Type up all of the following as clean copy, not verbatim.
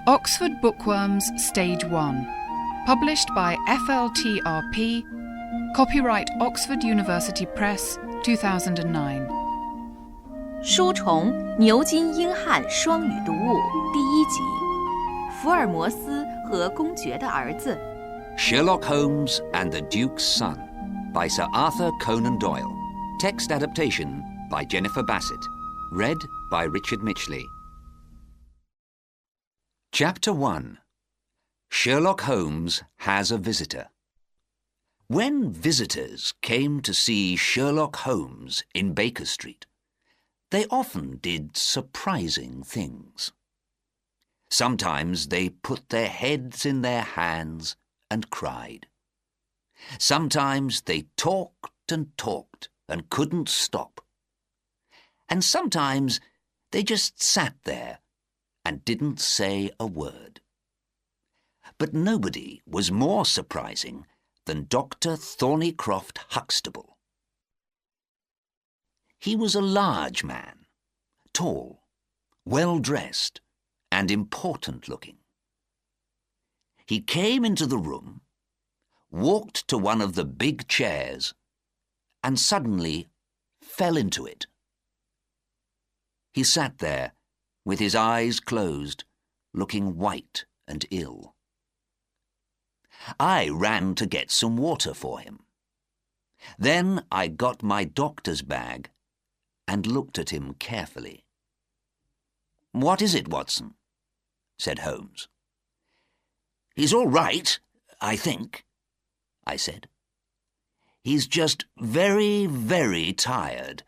Oxford Bookworms Stage 1. Published by FLTRP. Copyright Oxford University Press, 2009. 书虫牛津英汉双语读物第1集，福尔摩斯和公爵的儿子。 Sherlock Holmes and the Duke's Son by Sir Arthur Conan Doyle. Text adaptation by Jennifer Bassett. Read by Richard Mitchley. Chapter 1. Sherlock Holmes has a visitor. When visitors came to see Sherlock Holmes in Baker Street, they often did surprising things. Sometimes they put their heads in their hands and cried. Sometimes they talked and talked and couldn't stop. And sometimes they just sat there and didn't say a word. But nobody was more surprising than Dr. Thornycroft Huxtable. He was a large man, tall, well-dressed, and important-looking. He came into the room, walked to one of the big chairs, and suddenly fell into it. He sat there, with his eyes closed, looking white and ill. I ran to get some water for him. Then I got my doctor's bag and looked at him carefully. "What is it, Watson?" said Holmes. "He's all right, I think," I said. "He's just very, very tired,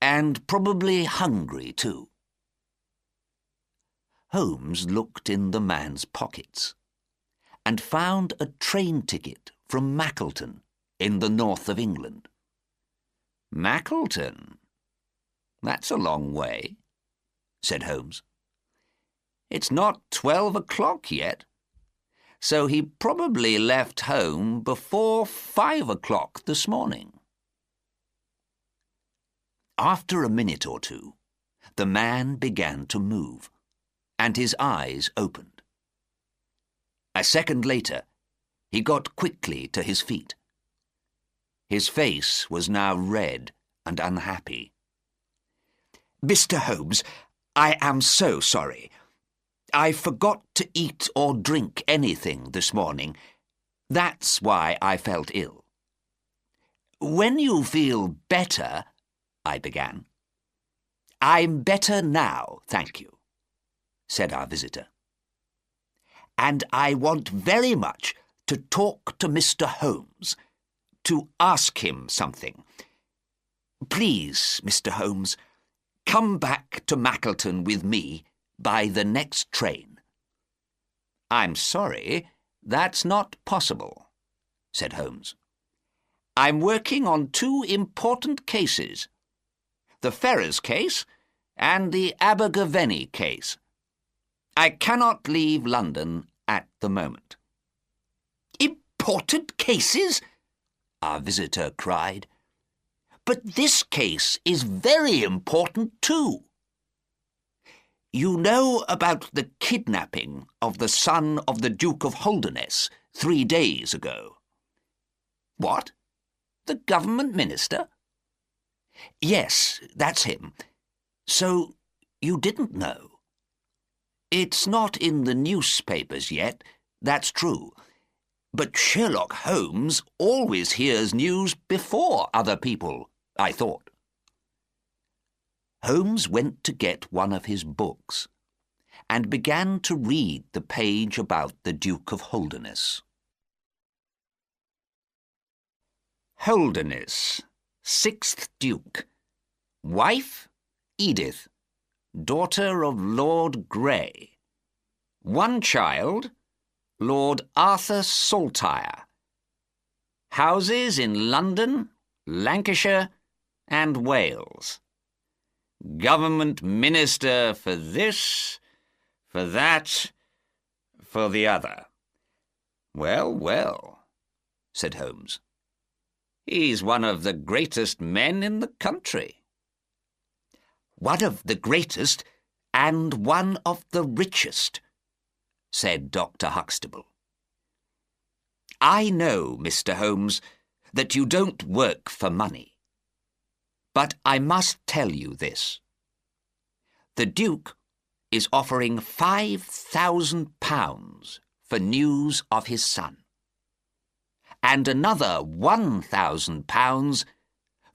and probably hungry too." Holmes looked in the man's pockets and found a train ticket from Mackleton in the north of England. "Mackleton? That's a long way," said Holmes. "It's not 12 o'clock yet, so he probably left home before 5 o'clock this morning." After a minute or two, the man began to move, and his eyes opened. A second later, he got quickly to his feet. His face was now red and unhappy. "Mr. Holmes, I am so sorry. I forgot to eat or drink anything this morning. That's why I felt ill." "When you feel better," I began. "I'm better now, thank you," said our visitor. "And I want very much to talk to Mr. Holmes, to ask him something. Please, Mr. Holmes, come back to Mackleton with me by the next train." "I'm sorry, that's not possible," said Holmes. "I'm working on 2 important cases, the Ferrers case and the Abergavenny case. I cannot leave London at the moment." "Important cases?" our visitor cried. "But this case is very important too. You know about the kidnapping of the son of the Duke of Holderness 3 days ago?" "What? The government minister?" "Yes, that's him. So you didn't know? It's not in the newspapers yet, that's true. But Sherlock Holmes always hears news before other people, I thought." Holmes went to get one of his books and began to read the page about the Duke of Holderness. Holderness, 6th Duke. Wife, Edith, daughter of Lord Grey. 1 child, Lord Arthur Saltire. Houses in London, Lancashire, and Wales. Government minister for this, for that, for the other. "Well, well," said Holmes. "He's one of the greatest men in the country." "One of the greatest and one of the richest," said Dr. Huxtable. "I know, Mr. Holmes, that you don't work for money. But I must tell you this. The Duke is offering £5,000 for news of his son, and another £1,000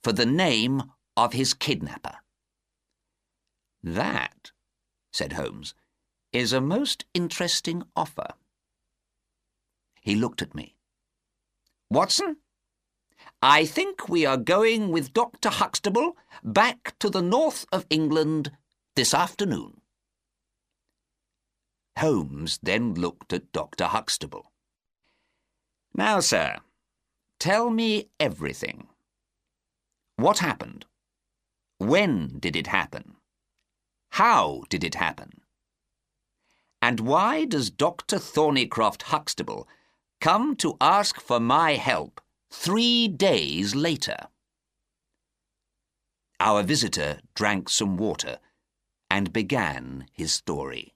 for the name of his kidnapper." "That," said Holmes, "is a most interesting offer." He looked at me. "Watson, I think we are going with Dr. Huxtable back to the north of England this afternoon." Holmes then looked at Dr. Huxtable. "Now, sir, tell me everything. What happened? When did it happen? How did it happen? And why does Dr. Thornycroft Huxtable come to ask for my help 3 days later?" Our visitor drank some water and began his story.